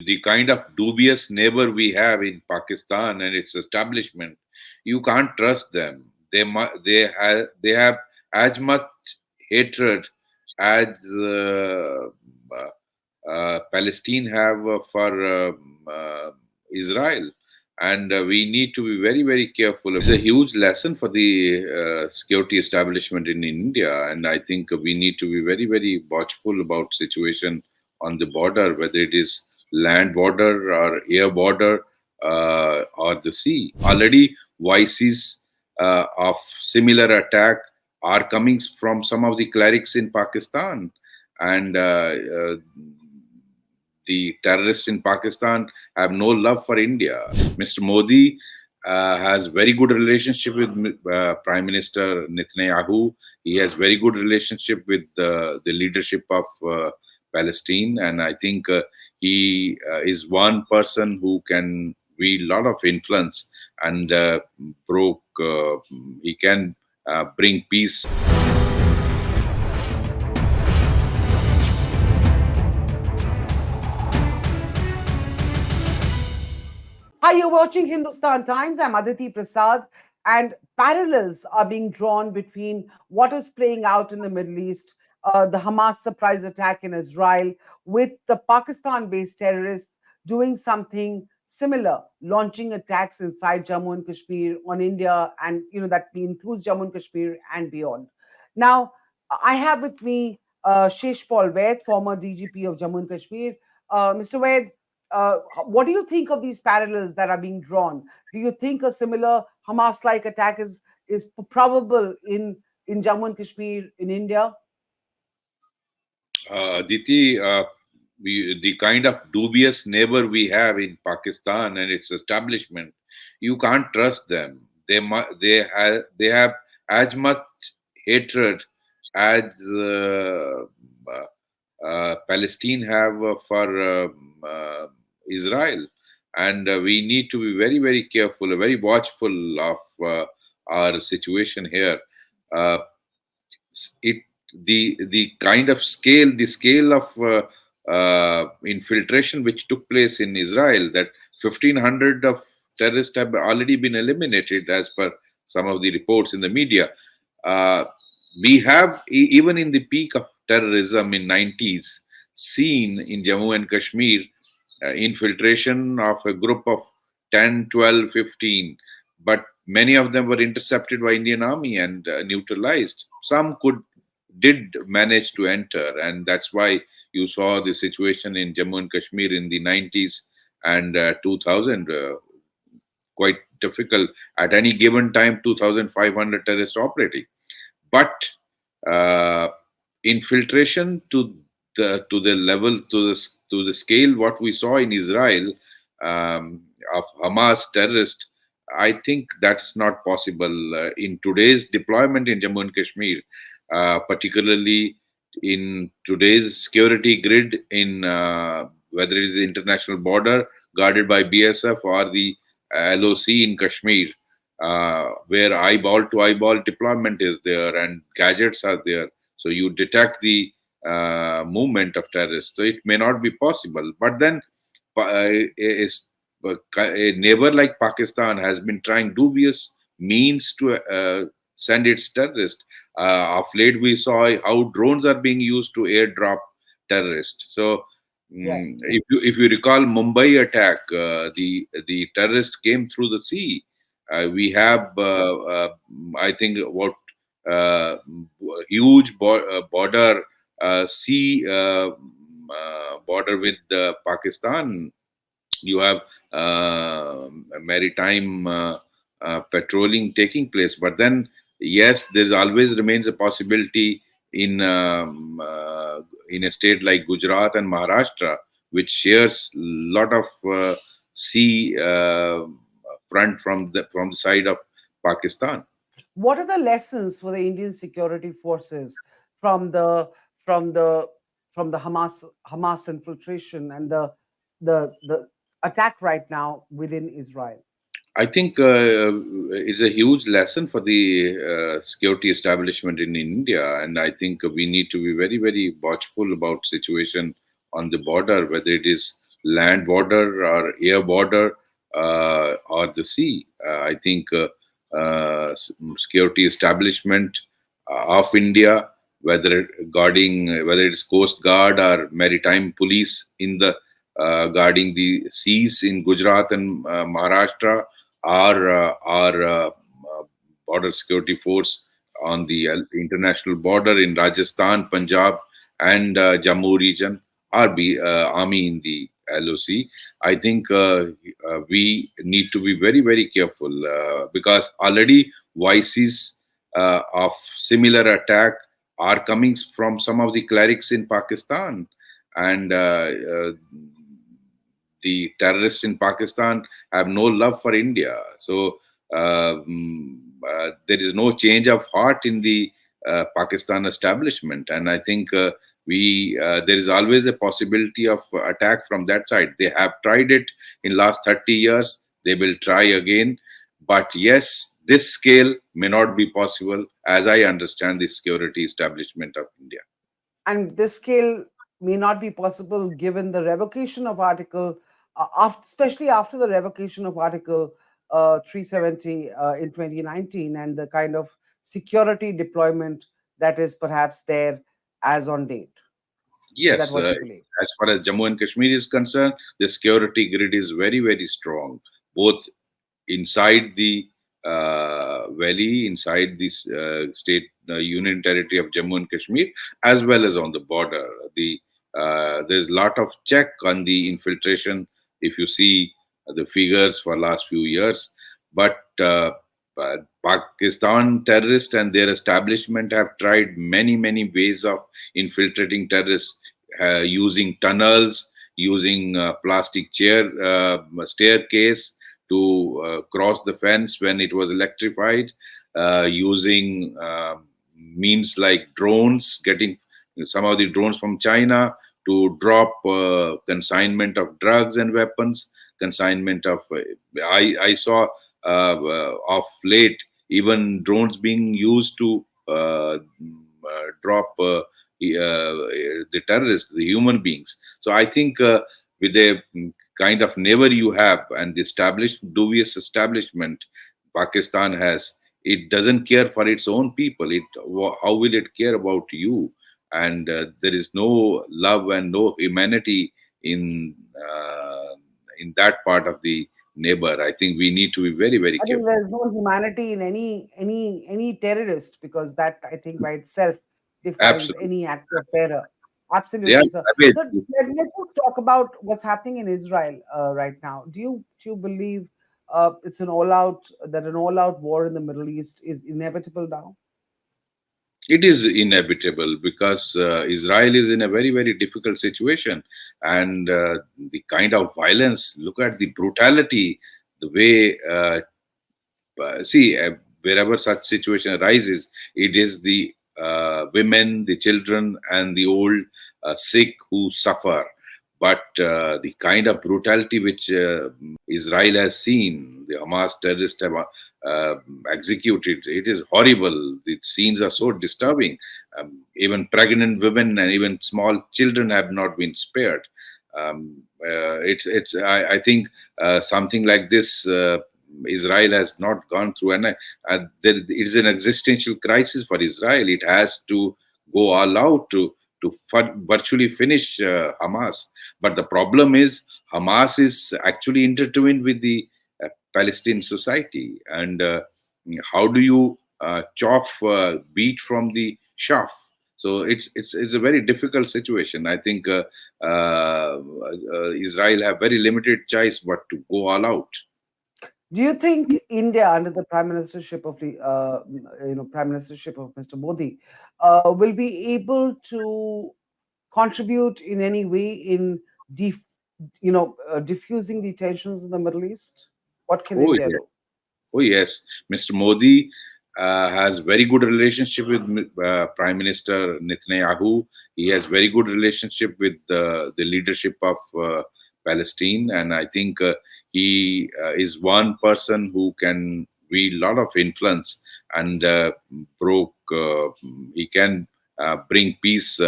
the kind of dubious neighbor we have in Pakistan and its establishment, you can't trust them. They have as much hatred as Palestine have for Israel, and we need to be very, very careful. It's a huge lesson for the security establishment in India, and I think we need to be very, very watchful about situation on the border, whether it is land border or air border or the sea. Already, voices of similar attack are coming from some of the clerics in Pakistan, and the terrorists in Pakistan have no love for India. Mr. Modi has very good relationship with Prime Minister Netanyahu. He has very good relationship with the leadership of Palestine, and I think he is one person who can wield a lot of influence and broke. He can bring peace. Hi, you're watching Hindustan Times. I'm Aditi Prasad, and parallels are being drawn between what is playing out in the Middle East, the Hamas surprise attack in Israel, with the Pakistan-based terrorists doing something similar, launching attacks inside Jammu and Kashmir on India, and that includes Jammu and Kashmir and beyond. Now, I have with me Shesh Paul Vaid, former DGP of Jammu and Kashmir. Mr. Vaid, what do you think of these parallels that are being drawn? Do you think a similar Hamas-like attack is probable in Jammu and Kashmir in India? Aditi, the kind of dubious neighbor we have in Pakistan and its establishment, you can't trust them. They have as much hatred as Palestine have for Israel, and we need to be very, very careful, very watchful of our situation here. Uh, it the kind of scale of infiltration which took place in Israel, that 1,500 of terrorists have already been eliminated as per some of the reports in the media. Uh, we have even in the peak of terrorism in 90s seen in Jammu and Kashmir infiltration of a group of 10, 12, 15, but many of them were intercepted by Indian army and neutralized. Some did manage to enter, and that's why you saw the situation in Jammu and Kashmir in the 90s and 2000 quite difficult. At any given time, 2,500 terrorists operating, but uh, infiltration to the level, to the scale what we saw in Israel, of Hamas terrorists, I think that's not possible in today's deployment in Jammu and Kashmir, particularly in today's security grid in whether it is the international border guarded by BSF or the LOC in Kashmir, where eyeball to eyeball deployment is there and gadgets are there. So you detect the movement of terrorists. So it may not be possible. But then a neighbor like Pakistan has been trying dubious means to send its terrorists. Of late, we saw how drones are being used to airdrop terrorists. So Yes. if you recall Mumbai attack, the terrorists came through the sea. We have, I think, what huge border, sea border with Pakistan. You have maritime patrolling taking place, but then yes, there's always remains a possibility in a state like Gujarat and Maharashtra, which shares a lot of sea front from the side of Pakistan. What are the lessons for the Indian security forces from the Hamas infiltration and the attack right now within Israel? I think it's a huge lesson for the security establishment in India, and I think we need to be very, very watchful about situation on the border, whether it is land border or air border or the sea. I think security establishment of India, whether it's Coast Guard or Maritime Police in the guarding the seas in Gujarat and Maharashtra, or border security force on the international border in Rajasthan, Punjab, and Jammu region, army in the LOC. I think we need to be very, very careful because already voices of similar attack are coming from some of the clerics in Pakistan, and the terrorists in Pakistan have no love for India. So there is no change of heart in the Pakistan establishment, and I think we there is always a possibility of attack from that side. They have tried it in last 30 years. They will try again, but yes, this scale may not be possible, as I understand the security establishment of India. And this scale may not be possible given the revocation of Article, especially after the revocation of Article 370 in 2019, and the kind of security deployment that is perhaps there as on date. Is that Yes, what you believe? as far as Jammu and Kashmir is concerned, the security grid is very, very strong, both inside the valley, inside this state union territory of Jammu and Kashmir, as well as on the border. There's a lot of check on the infiltration. If you see the figures for last few years, but Pakistan terrorists and their establishment have tried many, many ways of infiltrating terrorists using tunnels, using plastic staircase to cross the fence when it was electrified, using means like drones, getting some of the drones from China to drop consignment of drugs and weapons, consignment of. I saw of late even drones being used to drop the terrorists, the human beings. So I think with the kind of neighbor you have and the established dubious establishment Pakistan has, it doesn't care for its own people. How will it care about you? And there is no love and no humanity in that part of the neighbor. I think we need to be very, very I think careful. there's no humanity in any terrorist, because that, I think, by itself defines Absolutely. any act of terror. They are Absolutely, sir. So savage. let's just talk about what's happening in Israel right now. Do you believe it's an all out war in the Middle East is inevitable now? It is inevitable because Israel is in a very, very difficult situation, and the kind of violence. Look at the brutality, the way. See, wherever such situation arises, it is the women, the children, and the old sick who suffer. But the kind of brutality which Israel has seen, the Hamas terrorists have executed, it is horrible. The scenes are so disturbing. Even pregnant women and even small children have not been spared. I think something like this Israel has not gone through, and it is an existential crisis for Israel. It has to go all out to virtually finish Hamas. But the problem is Hamas is actually intertwined with the Palestinian society, and how do you chop beat from the shaft? So it's a very difficult situation. I think Israel have very limited choice but to go all out. Do you think India, under the prime ministership of the prime ministership of Mr. Modi, will be able to contribute in any way in diffusing the tensions in the Middle East? What can Oh India yes. do? Oh yes, Mr. Modi has very good relationship with Prime Minister Netanyahu. He has very good relationship with the leadership of Palestine, and I think he is one person who can wield a lot of influence and broke. He can bring peace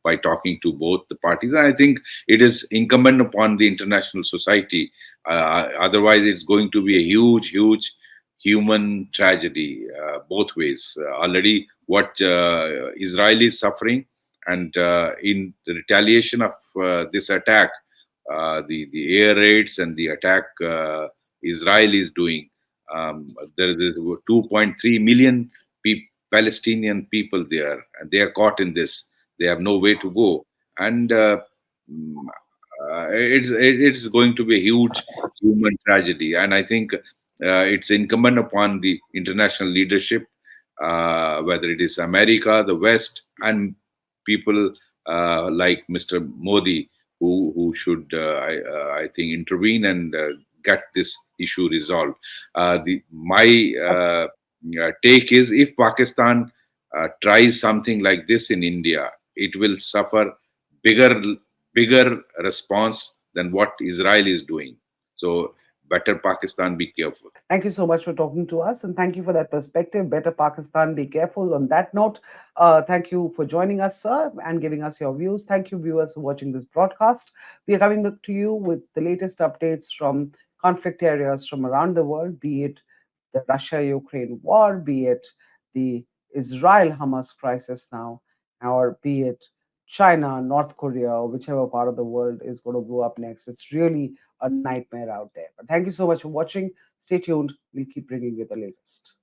by talking to both the parties. And I think it is incumbent upon the international society. Otherwise, it's going to be a huge, huge human tragedy both ways. Already, what Israel is suffering, and in the retaliation of this attack, the air raids and the attack Israel is doing. There is 2.3 million Palestinian people there, and they are caught in this. They have no way to go, and mm, it's going to be a huge human tragedy. And I think it's incumbent upon the international leadership, whether it is America, the West, and people like Mr. Modi, who should, I think, intervene and get this issue resolved. My take is, if Pakistan tries something like this in India, it will suffer bigger bigger response than what Israel is doing. So better Pakistan be careful. Thank you so much for talking to us, and thank you for that perspective. Better Pakistan, be careful. On that note, thank you for joining us, sir, and giving us your views. Thank you, viewers, for watching this broadcast. We are coming back to you with the latest updates from conflict areas from around the world, be it the Russia-Ukraine war, be it the Israel-Hamas crisis now, or be it China, North Korea, or whichever part of the world is going to blow up next. It's really a nightmare out there. But thank you so much for watching. Stay tuned. We'll keep bringing you the latest.